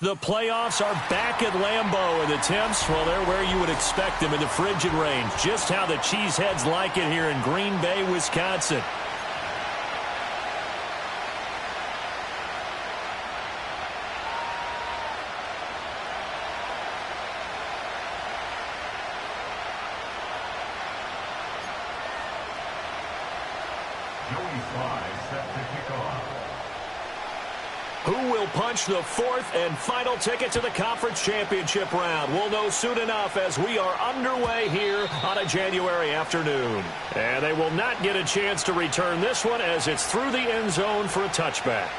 The playoffs are back at Lambeau, and the temps, well, they're where you would expect them in the frigid range. Just how the Cheeseheads like it here in Green Bay, Wisconsin. Who will punch the fourth and final ticket to the conference championship round? We'll know soon enough as we are underway here on a January afternoon. And they will not get a chance to return this one as it's through the end zone for a touchback.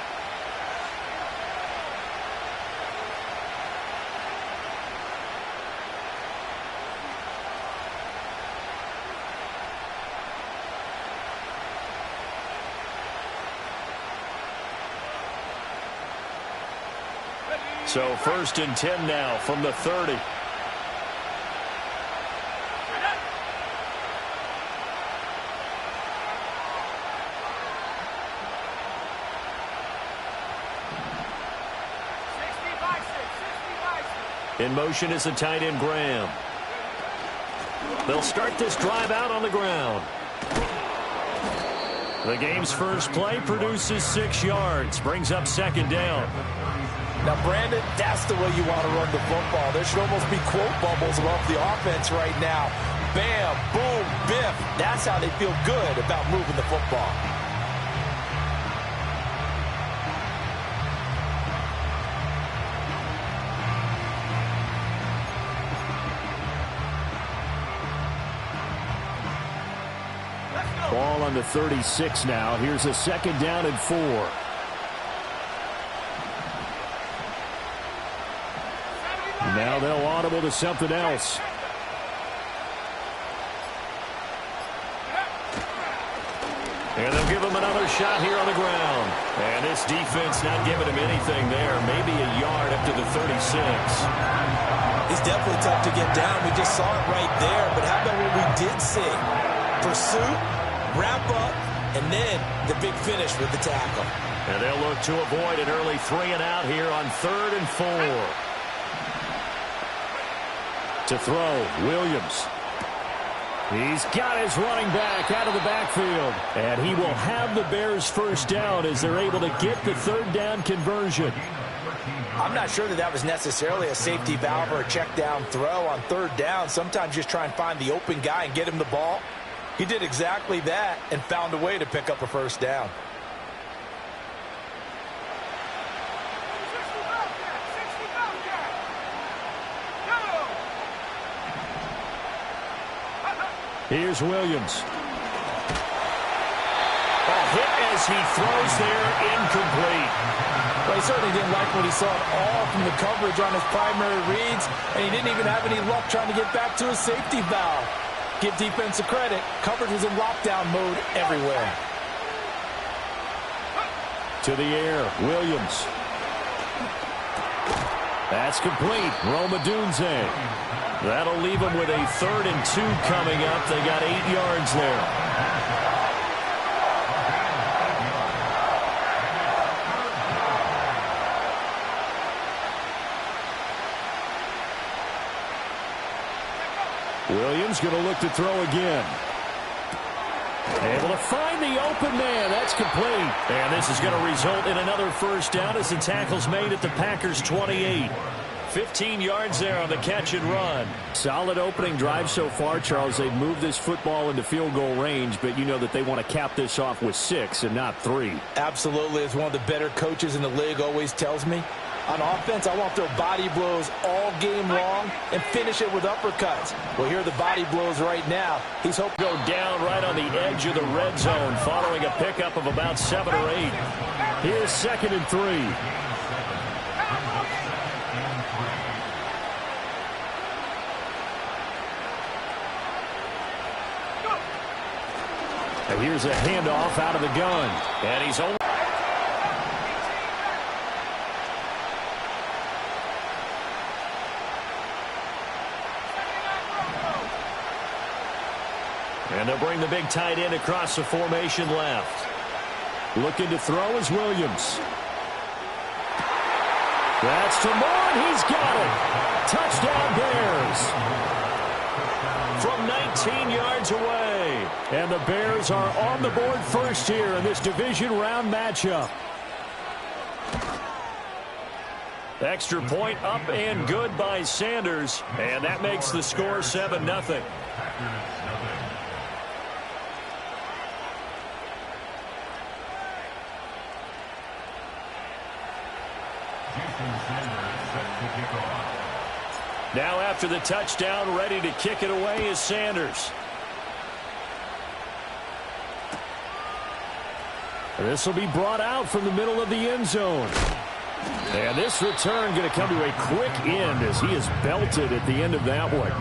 So 1st and 10 now from the 30. In motion is the tight end Graham. They'll start this drive out on the ground. The game's first play produces 6 yards, brings up 2nd down. Now, Brandon, that's the way you want to run the football. There should almost be quote bubbles above the offense right now. Bam, boom, biff. That's how they feel good about moving the football. Ball on the 36 now. Here's a 2nd down and 4. Now they'll audible to something else. And they'll give him another shot here on the ground. And this defense not giving him anything there. Maybe a yard up to the 36. It's definitely tough to get down. We just saw it right there. But how about what we did see? Pursuit, wrap up, and then the big finish with the tackle. And they'll look to avoid an early 3 and out here on 3rd and 4. To throw, Williams. He's got his running back out of the backfield. And he will have the Bears' first down as they're able to get the 3rd down conversion. I'm not sure that was necessarily a safety valve or a check down throw on 3rd down. Sometimes just try and find the open guy and get him the ball. He did exactly that and found a way to pick up a 1st down. Here's Williams. Hit as he throws there, incomplete. Well, he certainly didn't like what he saw at all from the coverage on his primary reads, and he didn't even have any luck trying to get back to his safety valve. Give defense a credit. Coverage was in lockdown mode everywhere. To the air, Williams. That's complete. Roma Dunze. That'll leave them with a 3rd and 2 coming up. They got 8 yards there. Williams going to look to throw again. Able to find the open man. That's complete. And this is going to result in another 1st down as the tackle's made at the Packers' 28. 15 yards there on the catch and run. Solid opening drive so far, Charles. They've moved this football into field goal range, but you know that they want to cap this off with 6 and not 3. Absolutely. As one of the better coaches in the league always tells me, on offense, I want their body blows all game long and finish it with uppercuts. Well, here are the body blows right now. He's hoping to go down right on the edge of the red zone following a pickup of about 7 or 8. Here's 2nd and 3. And here's a handoff out of the gun. And he's only... And they'll bring the big tight end across the formation left. Looking to throw is Williams. That's to Moore, and he's got it. Touchdown Bears. From 19 yards away. And the Bears are on the board first here in this division round matchup. Extra point up and good by Sanders. And that makes the score 7-0. Now after the touchdown, ready to kick it away is Sanders. This will be brought out from the middle of the end zone. And this return going to come to a quick end as he is belted at the end of that one.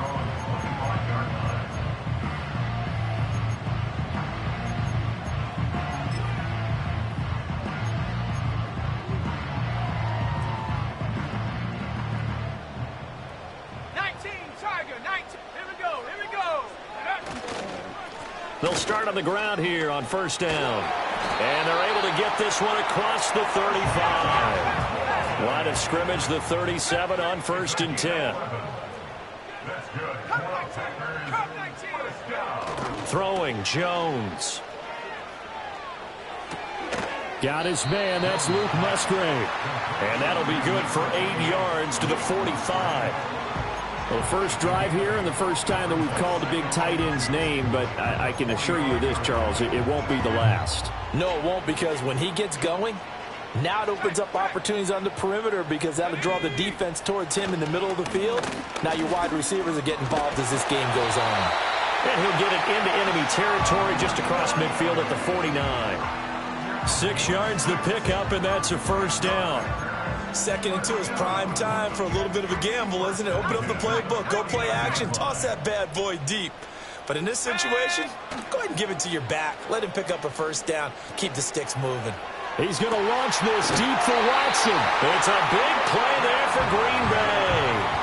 They'll start on the ground here on first down. And they're able to get this one across the 35. Line of scrimmage, the 37 on 1st and 10. Throwing, Jones. Got his man, that's Luke Musgrave. And that'll be good for 8 yards to the 45. Well, the first drive here and the first time that we've called the big tight end's name, but I can assure you this, Charles, it won't be the last. No, it won't, because when he gets going, now it opens up opportunities on the perimeter because that'll draw the defense towards him in the middle of the field. Now your wide receivers are getting involved as this game goes on. And he'll get it into enemy territory just across midfield at the 49. 6 yards the pickup, and that's a first down. 2nd and 2 is prime time for a little bit of a gamble, isn't it? Open up the playbook, go play action, toss that bad boy deep. But in this situation, go ahead and give it to your back. Let him pick up a first down. Keep the sticks moving. He's going to launch this deep for Watson. It's a big play there for Green Bay.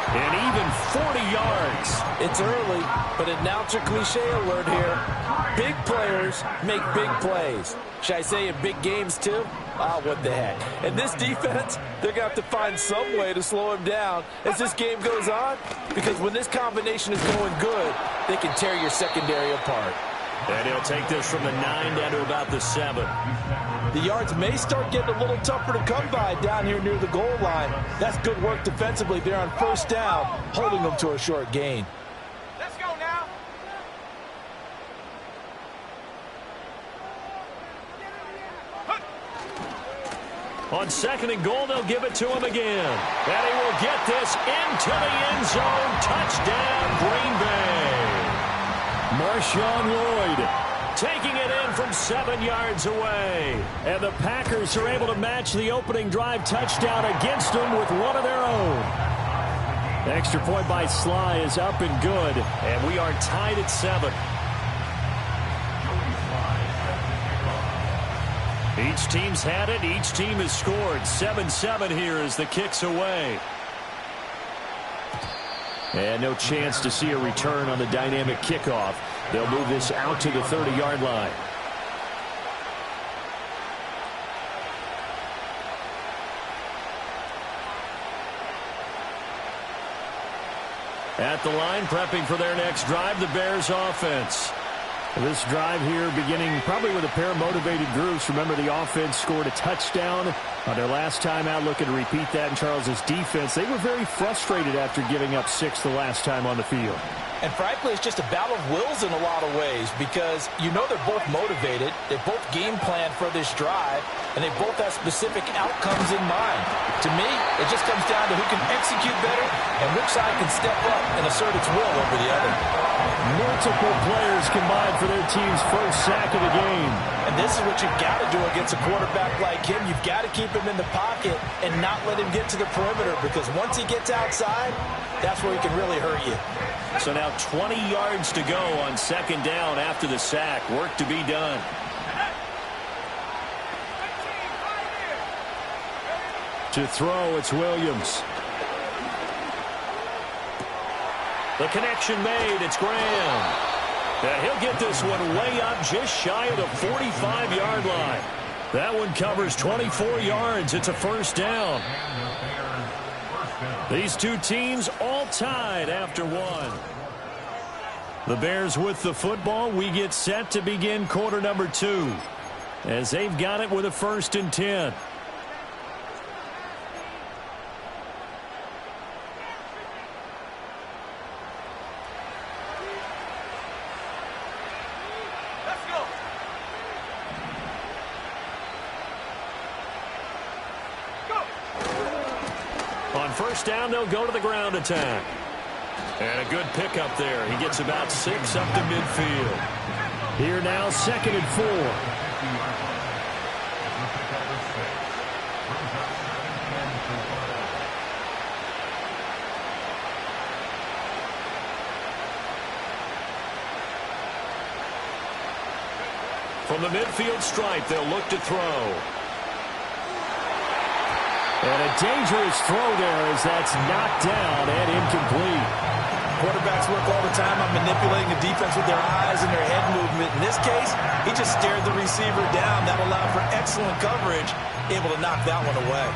And even 40 yards. It's early, but announcer cliche alert here. Big players make big plays. Should I say in big games too? Ah, what the heck. And this defense, they're going to have to find some way to slow him down as this game goes on. Because when this combination is going good, they can tear your secondary apart. And he'll take this from the 9 down to about the 7. The yards may start getting a little tougher to come by down here near the goal line. That's good work defensively there on first down, holding them to a short gain. Let's go now. On 2nd and goal, they'll give it to him again. And he will get this into the end zone. Touchdown, Green Bay. Marshawn Lloyd taking it in from 7 yards away. And the Packers are able to match the opening drive touchdown against them with one of their own. The extra point by Sly is up and good. And we are tied at 7. Each team's had it. Each team has scored. 7-7 here as the kick's away. And no chance to see a return on the dynamic kickoff. They'll move this out to the 30-yard line. At the line, prepping for their next drive, the Bears offense. This drive here beginning probably with a pair of motivated groups. Remember, the offense scored a touchdown on their last time out, looking to repeat that in Charles's defense. They were very frustrated after giving up 6 the last time on the field. And frankly, it's just a battle of wills in a lot of ways because you know they're both motivated. They both game plan for this drive, and they both have specific outcomes in mind. To me, it just comes down to who can execute better and which side can step up and assert its will over the other. Multiple players combined for their team's first sack of the game. And this is what you've got to do against a quarterback like him. You've got to keep him in the pocket and not let him get to the perimeter because once he gets outside, that's where he can really hurt you. So now 20 yards to go on 2nd down after the sack. Work to be done. To throw, it's Williams. The connection made. It's Graham. And he'll get this one way up just shy of the 45-yard line. That one covers 24 yards. It's a first down. These two teams all tied after one. The Bears with the football. We get set to begin quarter number 2 as they've got it with a 1st and 10. On 1st down, they'll go to the ground attack. And a good pickup there. He gets about 6 up to midfield. Here now, 2nd and 4. From the midfield stripe, they'll look to throw. And a dangerous throw there as that's knocked down and incomplete. Quarterbacks work all the time on manipulating the defense with their eyes and their head movement. In this case, he just stared the receiver down. That allowed for excellent coverage, able to knock that one away.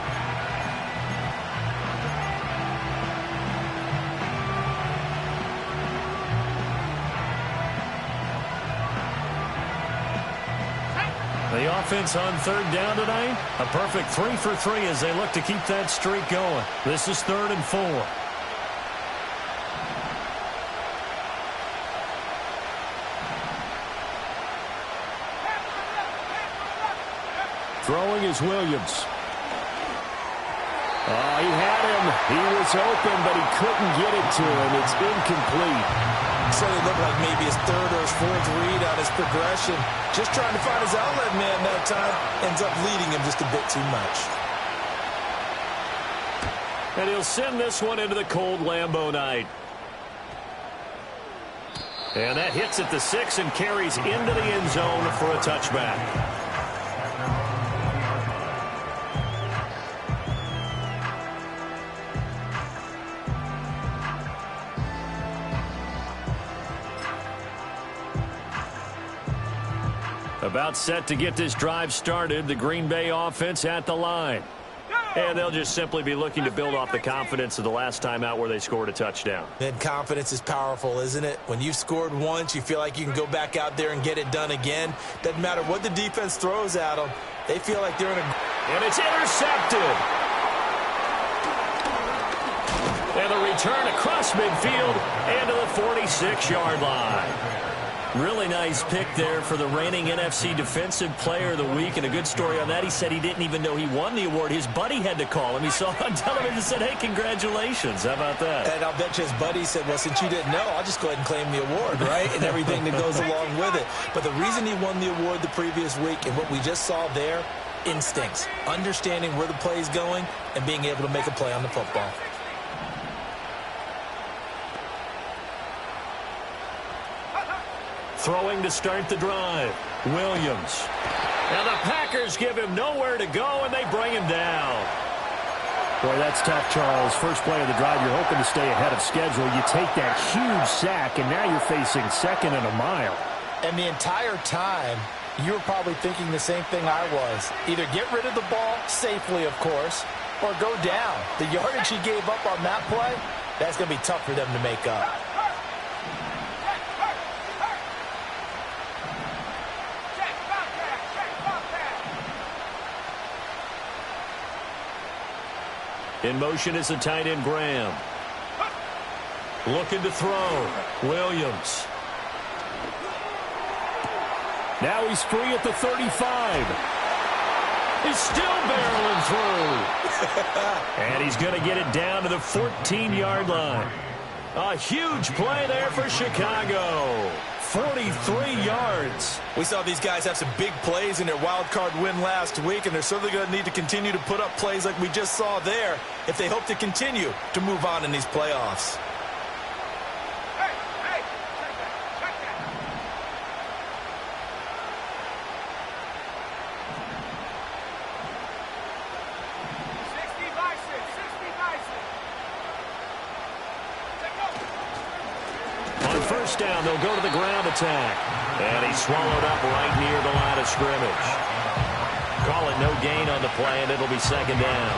The offense on 3rd down tonight, a perfect 3 for 3 as they look to keep that streak going. This is 3rd and 4. Throwing is Williams. Oh, he had him. He was open, but he couldn't get it to him. It's incomplete. So it looked like maybe his 3rd or his 4th read on his progression. Just trying to find his outlet man that time. Ends up leading him just a bit too much. And he'll send this one into the cold Lambeau night. And that hits at the 6 and carries into the end zone for a touchback. About set to get this drive started, the Green Bay offense at the line. And they'll just simply be looking to build off the confidence of the last time out where they scored a touchdown. And confidence is powerful, isn't it? When you've scored once, you feel like you can go back out there and get it done again. Doesn't matter what the defense throws at them. They feel like they're in a... And it's intercepted. And the return across midfield and to the 46-yard line. Really nice pick there for the reigning NFC Defensive Player of the Week. And a good story on that. He said he didn't even know he won the award. His buddy had to call him. He saw it on television and said, hey, congratulations. How about that? And I'll bet you his buddy said, well, since you didn't know, I'll just go ahead and claim the award, right? And everything that goes along with it. But the reason he won the award the previous week and what we just saw there, instincts. Understanding where the play is going and being able to make a play on the football. Throwing to start the drive, Williams. Now the Packers give him nowhere to go, and they bring him down. Boy, that's tough, Charles. First play of the drive, you're hoping to stay ahead of schedule. You take that huge sack, and now you're facing 2nd and a mile. And the entire time, you were probably thinking the same thing I was. Either get rid of the ball, safely, of course, or go down. The yardage he gave up on that play, that's going to be tough for them to make up. In motion is the tight end, Graham. Looking to throw. Williams. Now he's free at the 35. He's still barreling through. And he's going to get it down to the 14-yard line. A huge play there for Chicago. 43 yards. We saw these guys have some big plays in their wild card win last week, and they're certainly going to need to continue to put up plays like we just saw there if they hope to continue to move on in these playoffs. First down, they'll go to the ground attack. And he's swallowed up right near the line of scrimmage. Call it no gain on the play, and it'll be 2nd down.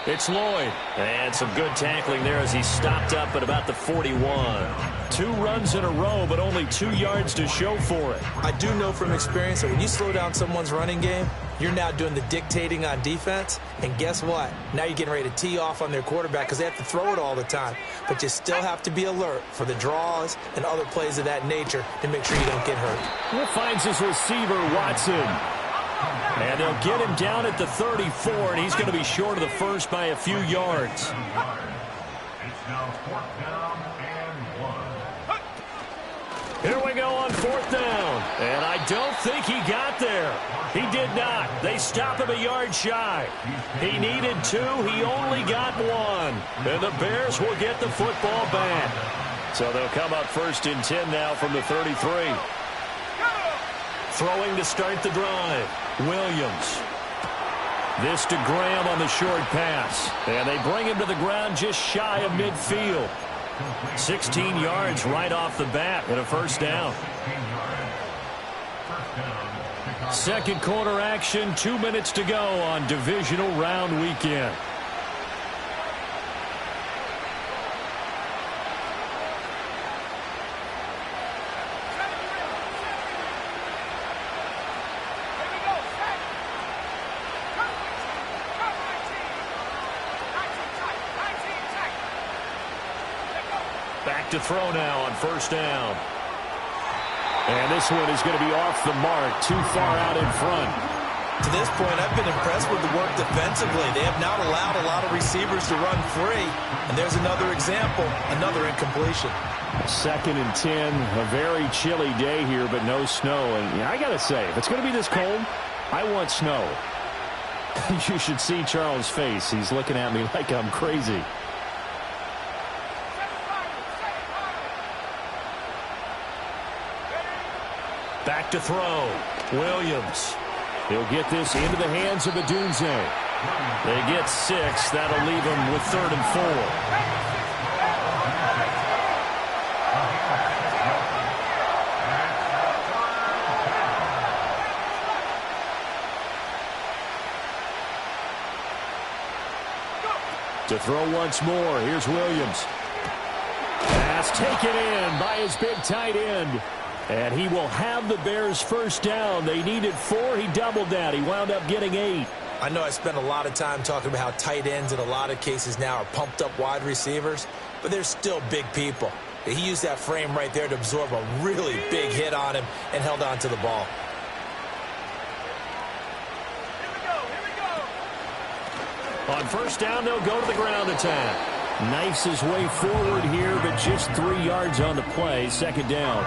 It's Lloyd. And some good tackling there as he stopped up at about the 41. 2 runs in a row, but only 2 yards to show for it. I do know from experience that when you slow down someone's running game, you're now doing the dictating on defense. And guess what? Now you're getting ready to tee off on their quarterback because they have to throw it all the time. But you still have to be alert for the draws and other plays of that nature to make sure you don't get hurt. He finds his receiver, Watson. And they'll get him down at the 34, and he's going to be short of the first by a few yards. It's now 4th down and 1. Here we go on 4th down. And I don't think he got there. He did not. They stop him a yard shy. He needed 2. He only got 1. And the Bears will get the football back. So they'll come up 1st and 10 now from the 33. Throwing to start the drive. Williams. This to Graham on the short pass. And they bring him to the ground just shy of midfield. 16 yards right off the bat and a 1st down. 2nd quarter action, 2 minutes to go on divisional round weekend. Back to throw now on 1st down. And this one is going to be off the mark, too far out in front. To this point, I've been impressed with the work defensively. They have not allowed a lot of receivers to run free. And there's another example, another incompletion. 2nd and 10, a very chilly day here, but no snow. And I got to say, if it's going to be this cold, I want snow. You should see Charles' face. He's looking at me like I'm crazy. Back to throw. Williams. He'll get this into the hands of Adunze. They get 6. That'll leave them with 3rd and 4. To throw once more. Here's Williams. Pass taken in by his big tight end. And he will have the Bears 1st down. They needed 4. He doubled that. He wound up getting 8. I know I spent a lot of time talking about how tight ends in a lot of cases now are pumped up wide receivers, but they're still big people. He used that frame right there to absorb a really big hit on him and held on to the ball. On 1st down, they'll go to the ground attack. Knifes his way forward here, but just 3 yards on the play. 2nd down.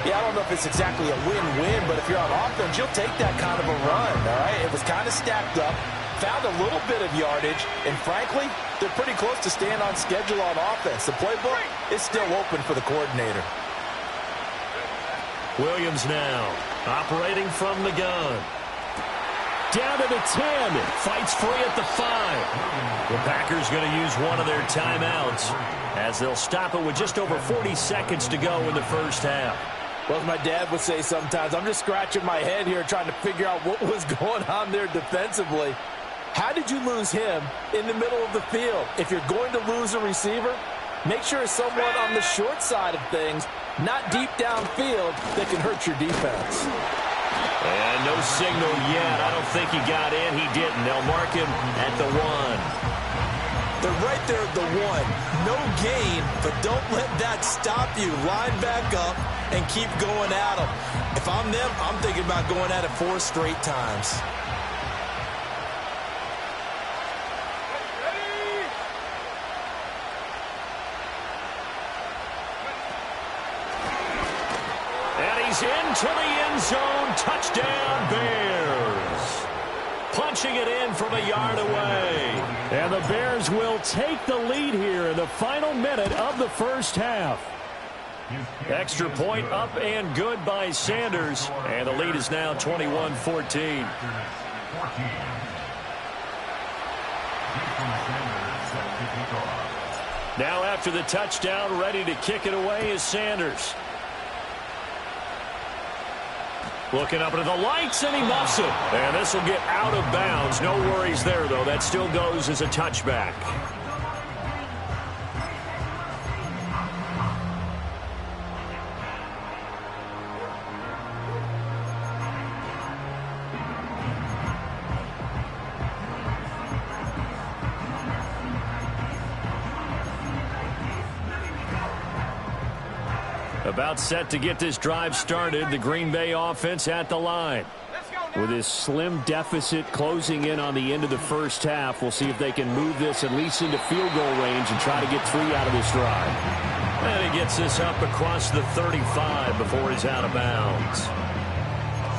Yeah, I don't know if it's exactly a win-win, but if you're on offense, you'll take that kind of a run, all right? It was kind of stacked up, found a little bit of yardage, and frankly, they're pretty close to staying on schedule on offense. The playbook is still open for the coordinator. Williams now operating from the gun. Down to the 10. Fights free at the 5. The Packers going to use one of their timeouts as they'll stop it with just over 40 seconds to go in the 1st half. Well, as my dad would say sometimes, I'm just scratching my head here trying to figure out what was going on there defensively. How did you lose him in the middle of the field? If you're going to lose a receiver, make sure it's someone on the short side of things, not deep downfield, that can hurt your defense. And no signal yet. I don't think he got in. He didn't. They'll mark him at the 1. They're right there at the 1. No gain, but don't let that stop you. Line back up and keep going at them. If I'm them, I'm thinking about going at it 4 straight times. And he's into the end zone. Touchdown, Bears. Punching it in from a yard away. And the Bears will take the lead here in the final minute of the 1st half. Extra point up and good by Sanders. And the lead is now 21-14. Now after the touchdown, ready to kick it away is Sanders. Looking up into the lights, and he muffs it. And this will get out of bounds. No worries there, though. That still goes as a touchback. About set to get this drive started. The Green Bay offense at the line. With this slim deficit closing in on the end of the first half, we'll see if they can move this at least into field goal range and try to get 3 out of this drive. And he gets this up across the 35 before he's out of bounds.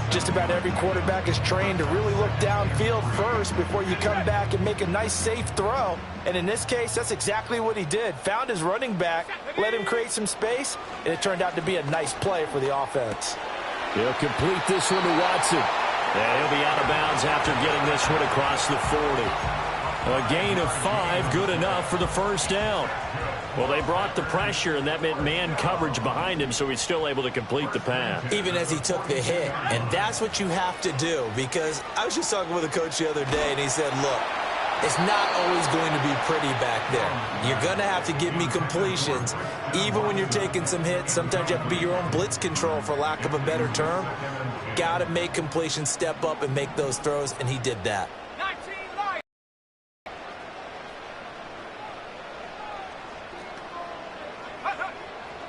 Just about every quarterback is trained to really look downfield first before you come back and make a nice, safe throw. And in this case, that's exactly what he did. Found his running back, let him create some space, and it turned out to be a nice play for the offense. He'll complete this one to Watson. And he'll be out of bounds after getting this one across the 40. A gain of 5, good enough for the first down. Well, they brought the pressure, and that meant man coverage behind him, so he's still able to complete the pass. Even as he took the hit, and that's what you have to do, because I was just talking with a coach the other day, and he said, look, it's not always going to be pretty back there. You're going to have to give me completions, even when you're taking some hits. Sometimes you have to be your own blitz control, for lack of a better term. Got to make completions, step up, and make those throws, and he did that.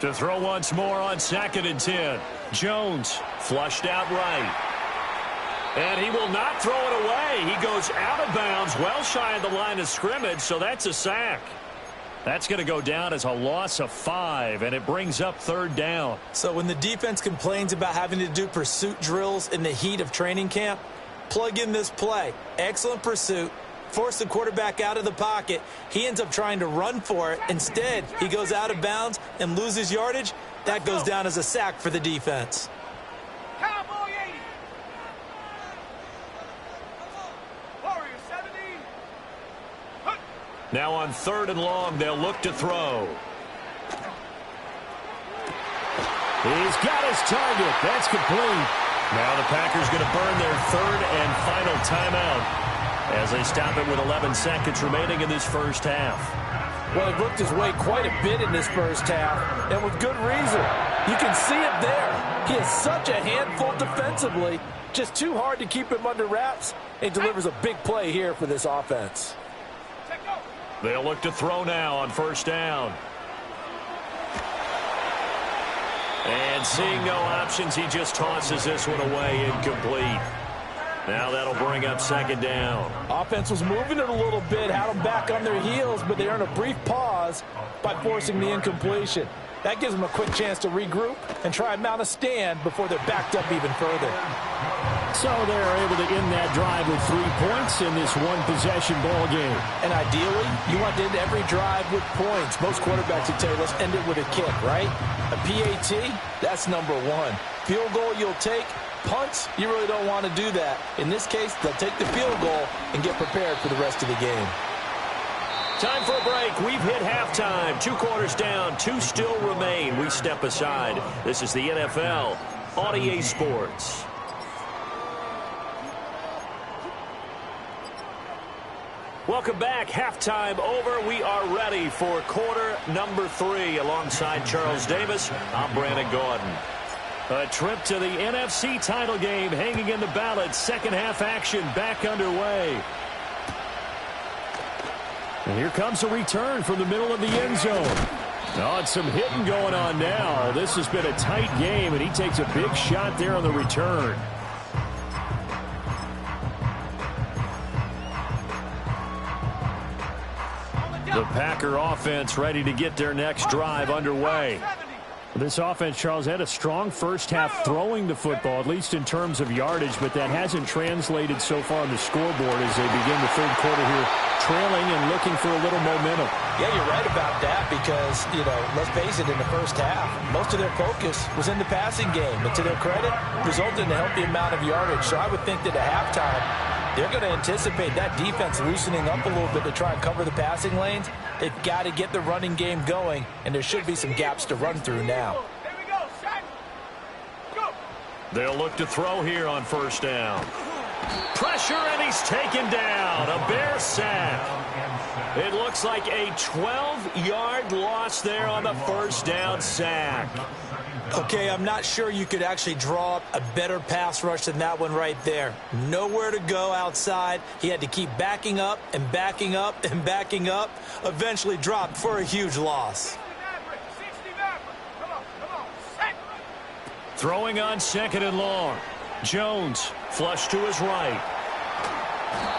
To throw once more on 2nd and 10. Jones flushed out right. And he will not throw it away. He goes out of bounds, well shy of the line of scrimmage, so that's a sack. That's going to go down as a loss of 5, and it brings up 3rd down. So when the defense complains about having to do pursuit drills in the heat of training camp, plug in this play. Excellent pursuit. Force the quarterback out of the pocket. He ends up trying to run for it. Instead, he goes out of bounds and loses yardage. That goes down as a sack for the defense. Cowboy 80. Warrior 70. Now on 3rd and long, they'll look to throw. He's got his target. That's complete. Now the Packers going to burn their 3rd and final timeout as they stop it with 11 seconds remaining in this first half. Well, he worked his way quite a bit in this first half, and with good reason. You can see it there. He is such a handful defensively. Just too hard to keep him under wraps. He delivers a big play here for this offense. They'll look to throw now on 1st down. And seeing no options, he just tosses this one away, incomplete. Now that'll bring up 2nd down. Offense was moving it a little bit, had them back on their heels, but they earned a brief pause by forcing the incompletion. That gives them a quick chance to regroup and try and mount a stand before they're backed up even further. So they're able to end that drive with 3 points in this one-possession ball game. And ideally, you want to end every drive with points. Most quarterbacks would tell you, let's end it with a kick, right? A PAT, that's number 1. Field goal you'll take. Punts, you really don't want to do that. In this case, they'll take the field goal and get prepared for the rest of the game. Time for a break. We've hit halftime. 2 quarters down. 2 still remain. We step aside. This is the NFL on EA Sports. Welcome back. Halftime over. We are ready for quarter number 3. Alongside Charles Davis, I'm Brandon Gordon. A trip to the NFC title game hanging in the balance. Second half action back underway. And here comes a return from the middle of the end zone. Oh, it's some hitting going on now. This has been a tight game, and he takes a big shot there on the return. The Packer offense ready to get their next drive underway. This offense, Charles, had a strong first half throwing the football, at least in terms of yardage, but that hasn't translated so far on the scoreboard as they begin the 3rd quarter here, trailing and looking for a little momentum. Yeah, you're right about that because, let's face it, in the first half, most of their focus was in the passing game. But to their credit, resulted in a healthy amount of yardage. So I would think that at halftime, they're going to anticipate that defense loosening up a little bit to try and cover the passing lanes. They've got to get the running game going, and there should be some gaps to run through now. Here we go, set, go. They'll look to throw here on first down. Pressure, and he's taken down. A Bear sack. It looks like a 12-yard loss there on the first down sack. Okay, I'm not sure you could actually draw up a better pass rush than that one right there. Nowhere to go outside. He had to keep backing up and backing up and backing up. Eventually dropped for a huge loss. Throwing on second and long. Jones, flush to his right.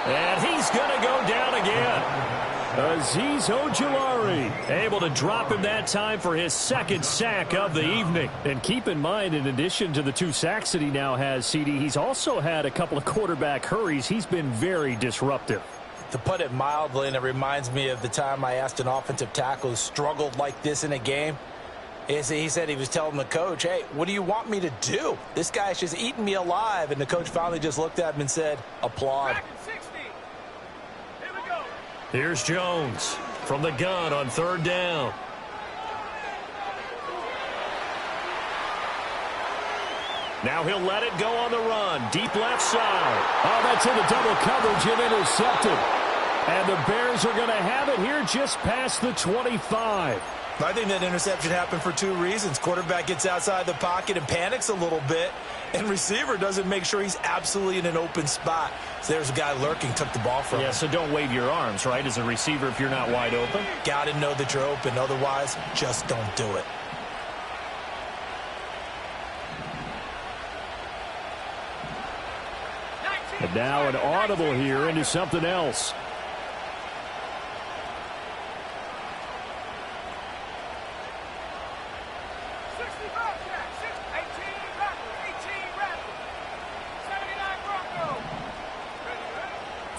And he's going to go down again. Azeez Ojulari able to drop him that time for his second sack of the evening. And keep in mind, in addition to the 2 sacks that he now has, CD, he's also had a couple of quarterback hurries. He's been very disruptive. To put it mildly, and it reminds me of the time I asked an offensive tackle who struggled like this in a game. He said he was telling the coach, hey, what do you want me to do? This guy's just eating me alive. And the coach finally just looked at him and said, applaud. Here's Jones from the gun on third down. Now he'll let it go on the run. Deep left side. Oh, that's into double coverage and intercepted. And the Bears are going to have it here just past the 25. I think that interception happened for 2 reasons. Quarterback gets outside the pocket and panics a little bit, and receiver doesn't make sure he's absolutely in an open spot. So there's a guy lurking, took the ball from him. Yeah, so don't wave your arms, right, as a receiver if you're not wide open. Got to know that you're open. Otherwise, just don't do it. And now an audible here into something else.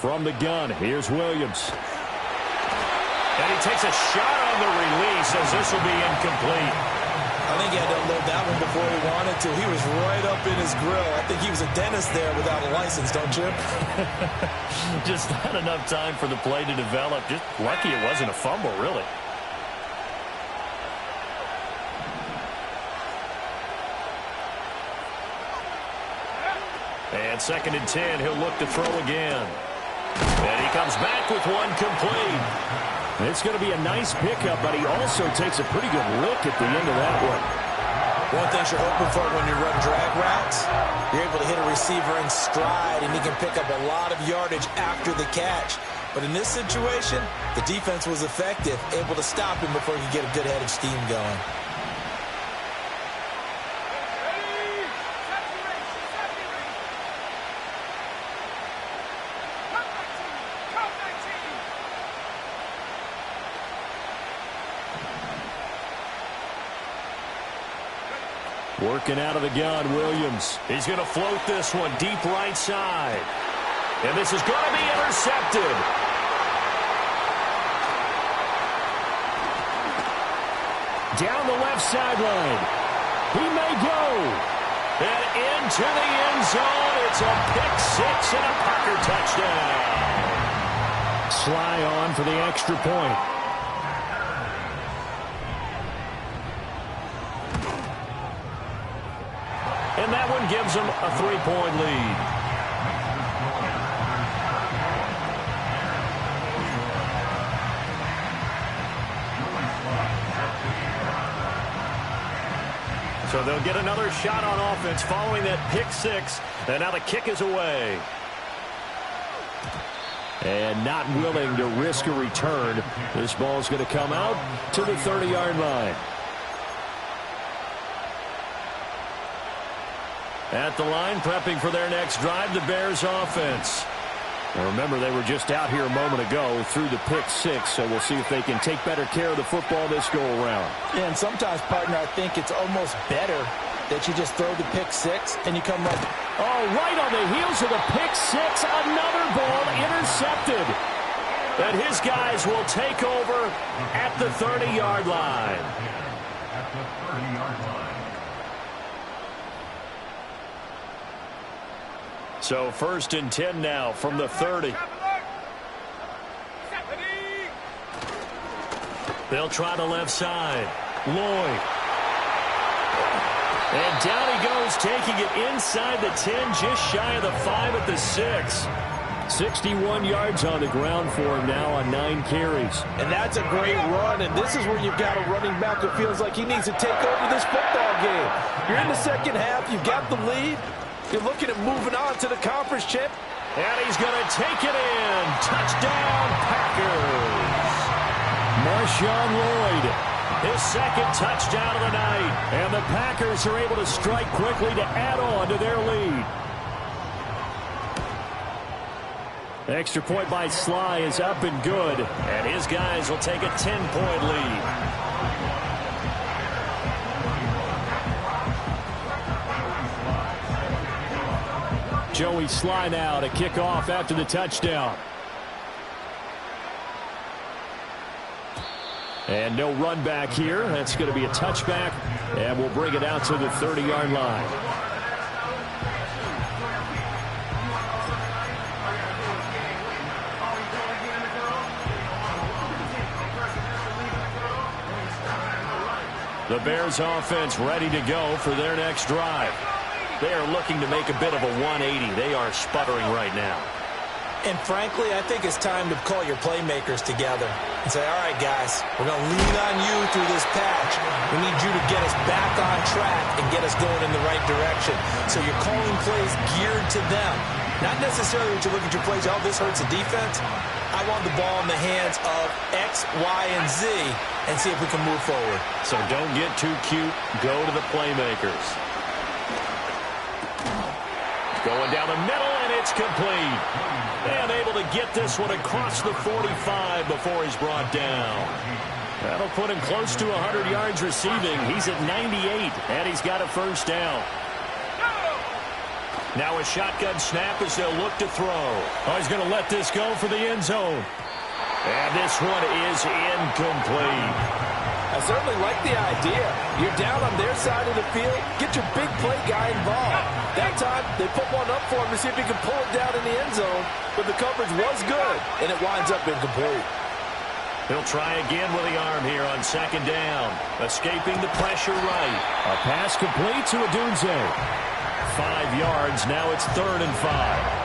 From the gun, here's Williams. And he takes a shot on the release as this will be incomplete. I think he had to unload that one before he wanted to. He was right up in his grill. I think he was a dentist there without a license, don't you? Just not enough time for the play to develop. Just lucky it wasn't a fumble, really. And 2nd and 10, he'll look to throw again. And he comes back with one complete. It's going to be a nice pickup, but he also takes a pretty good look at the end of that one. One thing you're hoping for when you run drag routes, you're able to hit a receiver in stride, and he can pick up a lot of yardage after the catch. But in this situation, the defense was effective, able to stop him before he could get a good head of steam going. Working out of the gun, Williams. He's going to float this one deep right side. And this is going to be intercepted. Down the left sideline. He may go. And into the end zone. It's a pick six and a Packer touchdown. Sly on for the extra point. And that one gives them a 3-point lead. So they'll get another shot on offense following that pick six. And now the kick is away. And not willing to risk a return. This ball's going to come out to the 30-yard line. At the line, prepping for their next drive, the Bears offense. Now remember, they were just out here a moment ago through the pick six, so we'll see if they can take better care of the football this go-around. Yeah, and sometimes, partner, I think it's almost better that you just throw the pick six and you come right. Oh, right on the heels of the pick six, another ball intercepted. And his guys will take over at the 30-yard line. At the 30-yard line. So 1st and 10 now from the 30. They'll try the left side. Lloyd. And down he goes Broncos taking it inside the 10, just shy of the 5 at the 6. 61 yards on the ground for him now on 9 carries. And that's a great run, and this is where you've got a running back who feels like he needs to take over this football game. You're in the second half, you've got the lead, you're looking at moving on to the conference champ. And he's going to take it in. Touchdown, Packers. Marshawn Lloyd, his second touchdown of the night. And the Packers are able to strike quickly to add on to their lead. The extra point by Sly is up and good. And his guys will take a 10-point lead. Joey Sly now to kick off after the touchdown. And no run back here. That's going to be a touchback. And we'll bring it out to the 30-yard line. The Bears offense ready to go for their next drive. They are looking to make a bit of a 180. They are sputtering right now. And frankly, I think it's time to call your playmakers together and say, all right, guys, we're going to lean on you through this patch. We need you to get us back on track and get us going in the right direction. So you're calling plays geared to them. Not necessarily to look at your plays, oh, this hurts the defense. I want the ball in the hands of X, Y, and Z and see if we can move forward. So don't get too cute. Go to the playmakers. Going down the middle, and it's complete. And able to get this one across the 45 before he's brought down. That'll put him close to 100 yards receiving. He's at 98, and he's got a first down. Now a shotgun snap as they'll look to throw. Oh, he's going to let this go for the end zone. And this one is incomplete. I certainly like the idea. You're down on their side of the field. Get your big play guy involved. That time, they put one up for him to see if he can pull it down in the end zone. But the coverage was good, and it winds up incomplete. He'll try again with the arm here on second down. Escaping the pressure right. A pass complete to Odunze. 5 yards. Now it's 3rd and 5.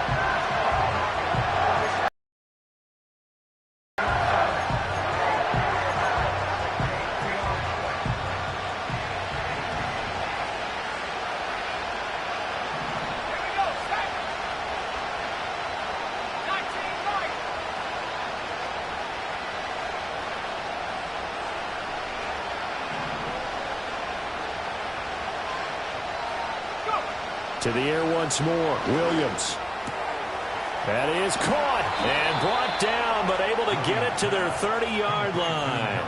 To the air once more. Williams. That is caught and brought down, but able to get it to their 30-yard line.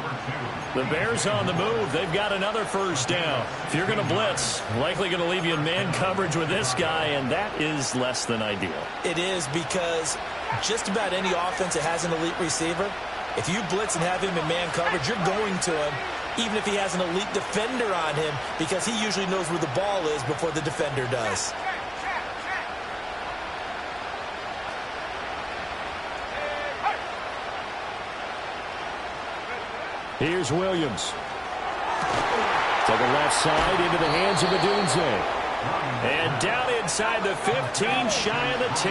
The Bears on the move. They've got another first down. If you're going to blitz, likely going to leave you in man coverage with this guy, and that is less than ideal. It is, because just about any offense that has an elite receiver, if you blitz and have him in man coverage, you're going to him, even if he has an elite defender on him, because he usually knows where the ball is before the defender does. Here's Williams. To the left side into the hands of Odunze. And down inside the 15, shy of the 10.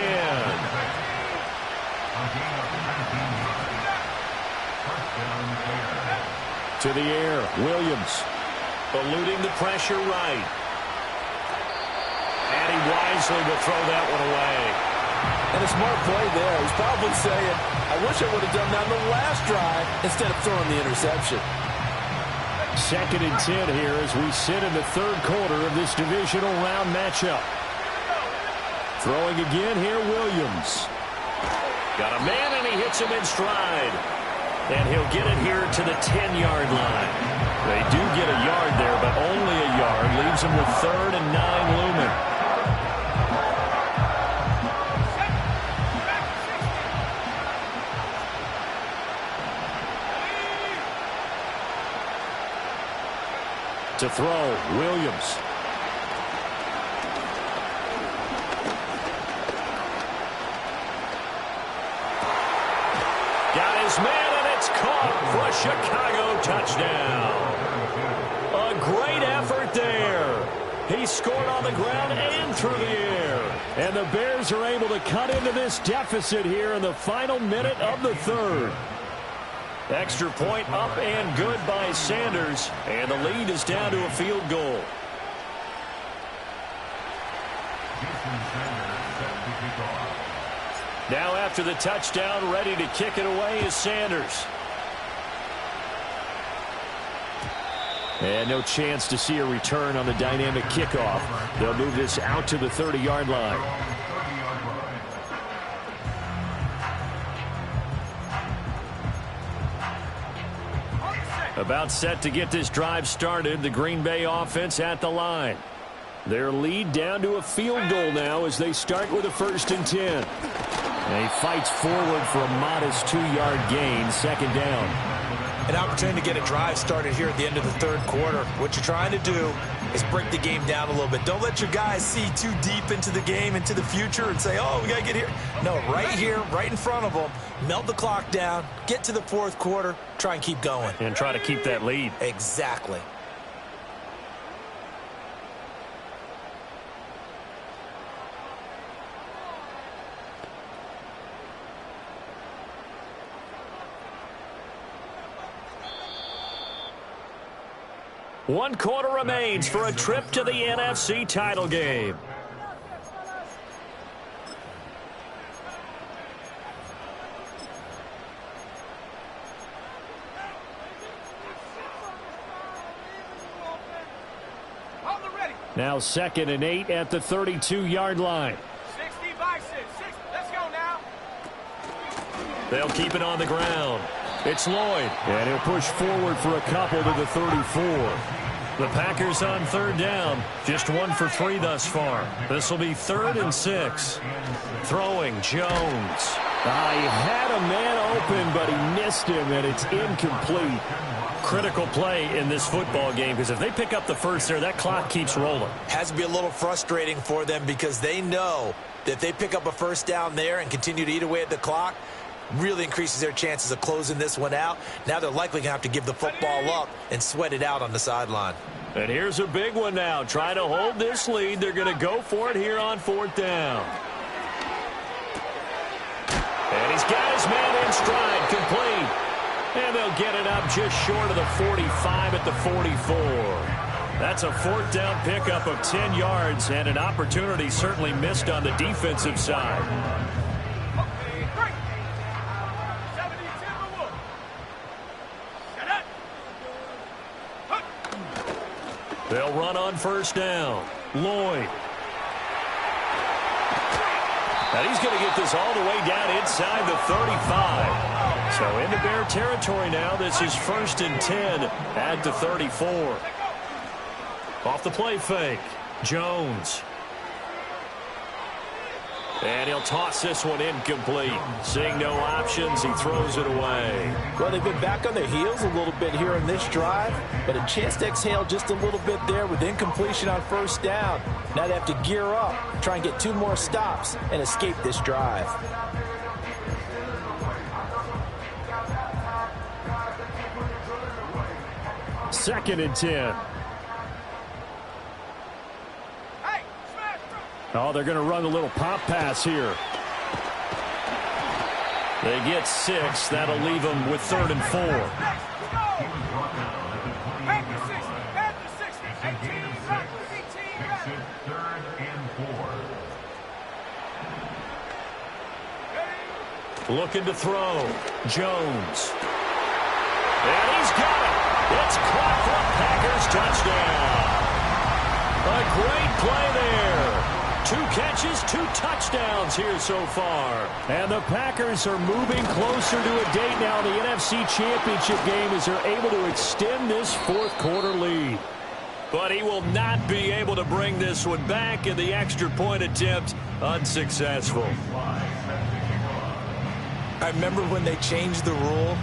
To the air, Williams. Eluding the pressure right. And he wisely will throw that one away. And a smart play there. He's probably saying, I wish I would have done that on the last drive instead of throwing the interception. 2nd and 10 here as we sit in the 3rd quarter of this divisional round matchup. Throwing again here, Williams. Got a man, and he hits him in stride. And he'll get it here to the 10-yard line. They do get a yard there, but only a yard. Leaves them with 3rd and 9 looming. To throw, Williams. Got his man, and it's caught for a Chicago touchdown. A great effort there. He scored on the ground and through the air. And the Bears are able to cut into this deficit here in the final minute of the third. Extra point up and good by Sanders. And the lead is down to a field goal. Now after the touchdown, ready to kick it away is Sanders. And no chance to see a return on the dynamic kickoff. They'll move this out to the 30-yard line. About set to get this drive started. The Green Bay offense at the line. Their lead down to a field goal now as they start with a 1st and 10. And he fights forward for a modest 2-yard gain, 2nd down. An opportunity to get a drive started here at the end of the third quarter. What you're trying to do is break the game down a little bit. Don't let your guys see too deep into the game, into the future, and say, oh, we got to get here. No, right here, right in front of them, melt the clock down, get to the 4th quarter, try and keep going. And try to keep that lead. Exactly. One quarter remains for a trip to the NFC title game. Now 2nd and 8 at the 32-yard line. 60 by 6. Let's go now. They'll keep it on the ground. It's Lloyd, and he'll push forward for a couple to the 34. The Packers on 3rd down, just 1 for 3 thus far. This will be 3rd and 6. Throwing, Jones. He had a man open, but he missed him, and it's incomplete. Critical play in this football game, because if they pick up the first there, that clock keeps rolling. Has to be a little frustrating for them because they know that if they pick up a 1st down there and continue to eat away at the clock, really increases their chances of closing this one out. Now they're likely going to have to give the football up and sweat it out on the sideline. And here's a big one now. Trying to hold this lead. They're going to go for it here on 4th down. And he's got his man in stride, complete. And they'll get it up just short of the 45 at the 44. That's a 4th down pickup of 10 yards and an opportunity certainly missed on the defensive side. They'll run on 1st down. Lloyd. And he's going to get this all the way down inside the 35. So into Bear territory now. This is 1st and 10 at the 34. Off the play fake. Jones. And he'll toss this one incomplete. Seeing no options, he throws it away. Well, they've been back on their heels a little bit here in this drive, but a chance to exhale just a little bit there with incompletion on 1st down. Now they have to gear up, try and get 2 more stops, and escape this drive. Second and 10. Oh, they're going to run a little pop pass here. They get 6. That'll leave them with 3rd and 4. Looking to throw. Jones. And he's got it. It's caught for a Packers touchdown. A great play there. 2 catches, 2 touchdowns here so far. And the Packers are moving closer to a date now in the NFC Championship game as they're able to extend this 4th quarter lead. But he will not be able to bring this one back, and the extra point attempt unsuccessful. I remember when they changed the rule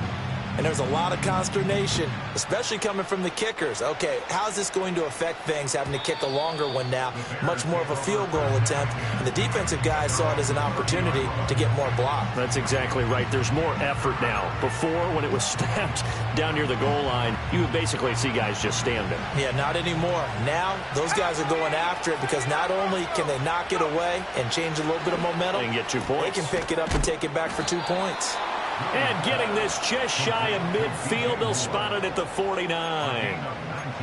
and there's a lot of consternation, especially coming from the kickers. Okay, how's this going to affect things, having to kick a longer one now, much more of a field goal attempt, and the defensive guys saw it as an opportunity to get more block. That's exactly right. There's more effort now. Before, when it was snapped down near the goal line, you would basically see guys just standing. Yeah, not anymore. Now, those guys are going after it because not only can they knock it away and change a little bit of momentum, and get 2 points. They can pick it up and take it back for 2 points. And getting this just shy of midfield, they'll spot it at the 49.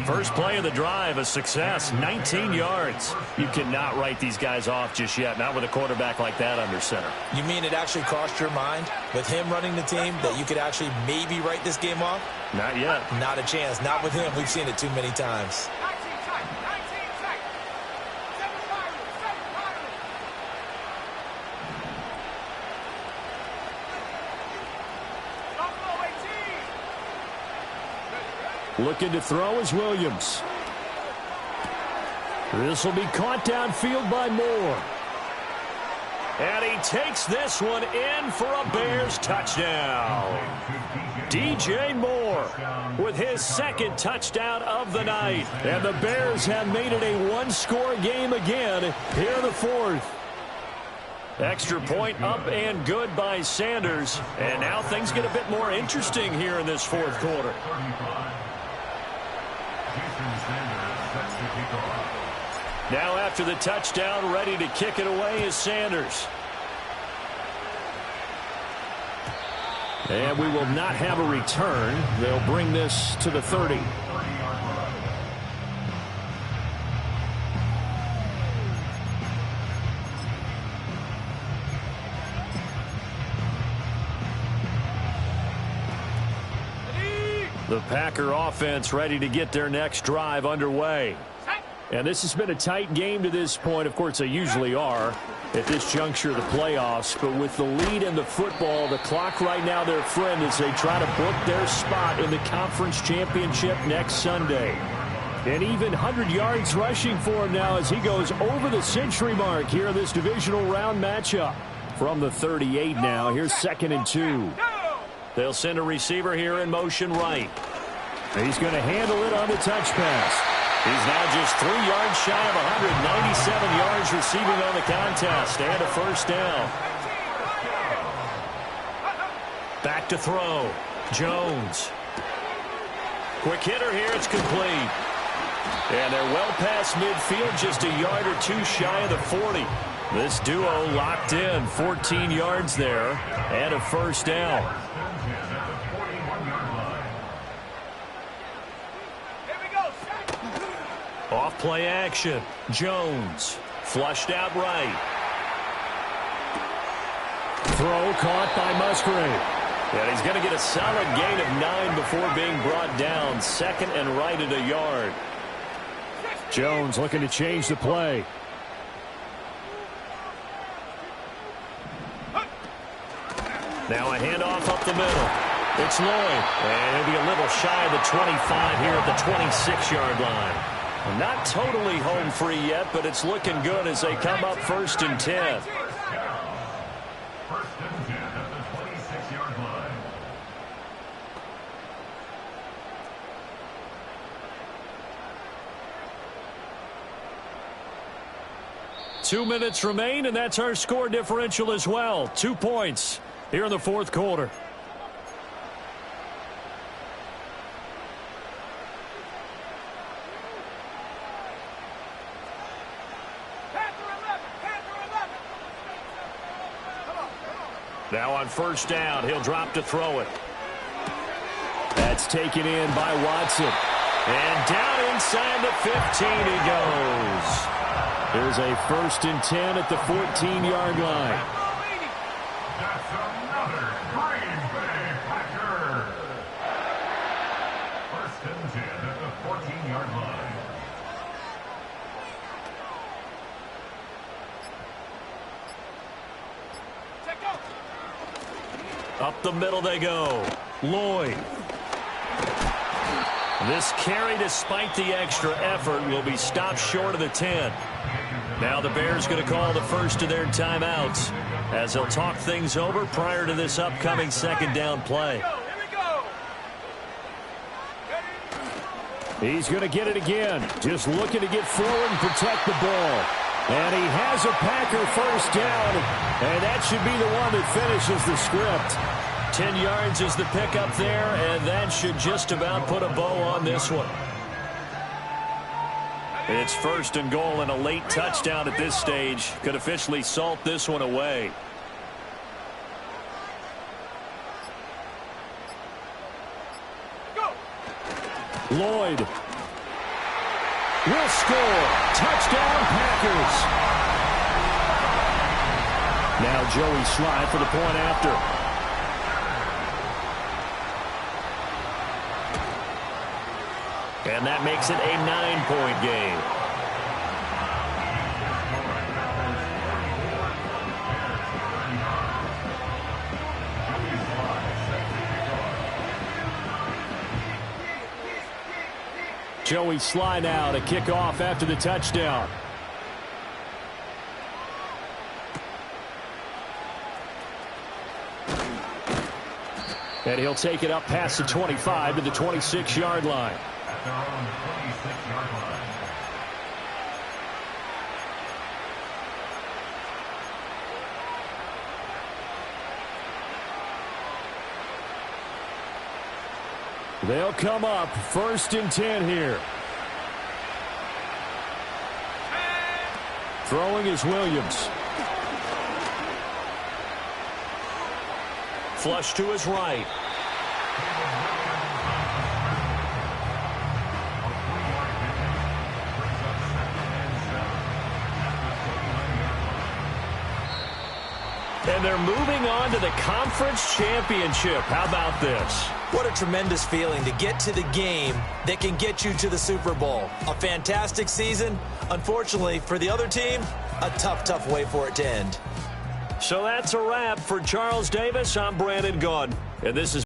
First play of the drive, a success, 19 yards. You cannot write these guys off just yet, not with a quarterback like that under center. You mean it actually crossed your mind, with him running the team, that you could actually maybe write this game off? Not yet. Not a chance. Not with him. We've seen it too many times. 19 tight, 19 tight. 7 Pirates, 7 Pirates. Buffalo 18. Looking to throw is Williams. This will be caught downfield by Moore. And he takes this one in for a Bears touchdown. DJ Moore with his second touchdown of the night. And the Bears have made it a one-score game again here in the fourth. Extra point up and good by Sanders. And now things get a bit more interesting here in this fourth quarter. Now after the touchdown, ready to kick it away is Sanders. And we will not have a return. They'll bring this to the 30. The Packer offense ready to get their next drive underway. And this has been a tight game to this point. Of course, they usually are at this juncture of the playoffs. But with the lead in the football, the clock right now their friend as they try to book their spot in the conference championship next Sunday. And even 100 yards rushing for him now as he goes over the century mark here in this divisional round matchup. From the 38 now, here's 2nd and 2. They'll send a receiver here in motion right. He's going to handle it on the touch pass. He's now just 3 yards shy of 197 yards receiving on the contest and a first down. Back to throw. Jones. Quick hitter here. It's complete. And they're well past midfield, just a yard or two shy of the 40. This duo locked in, 14 yards there and a first down. Off play action. Jones. Flushed out right. Throw caught by Musgrave. And he's going to get a solid gain of 9 before being brought down. 2nd and right at a yard. Jones looking to change the play. Now a handoff up the middle. It's Lloyd. And he'll be a little shy of the 25 here at the 26-yard line. Not totally home free yet, but it's looking good as they come up 1st and 10. 1st and 10 at the 26-yard line. Two minutes remain, and that's our score differential as well. 2 points here in the fourth quarter. Now on first down, he'll drop to throw it. That's taken in by Watson. And down inside the 15 he goes. There's a 1st and 10 at the 14-yard line. That's another Green Bay Packer. 1st and 10 at the 14-yard line. Up the middle they go. Lloyd. This carry, despite the extra effort, will be stopped short of the 10. Now the Bears going to call the first of their timeouts as they'll talk things over prior to this upcoming 2nd down play. Here we go. He's going to get it again. Just looking to get forward and protect the ball. And he has a Packer first down. And that should be the one that finishes the script. 10 yards is the pickup there, and that should just about put a bow on this one. It's first and goal and a late touchdown at this stage. Could officially salt this one away. Lloyd will score. Touchdown, Packers. Now Joey Slye for the point after. And that makes it a 9-point game. Joey Slye now to kick off after the touchdown. And he'll take it up past the 25 to the 26-yard line. At their own 26-yard line. They'll come up first and 10 here. Throwing is Williams. Flush to his right. And they're moving on to the conference championship. How about this? What a tremendous feeling to get to the game that can get you to the Super Bowl. A fantastic season. Unfortunately, for the other team, a tough, tough way for it to end. So that's a wrap for Charles Davis. I'm Brandon Gaudin, and this is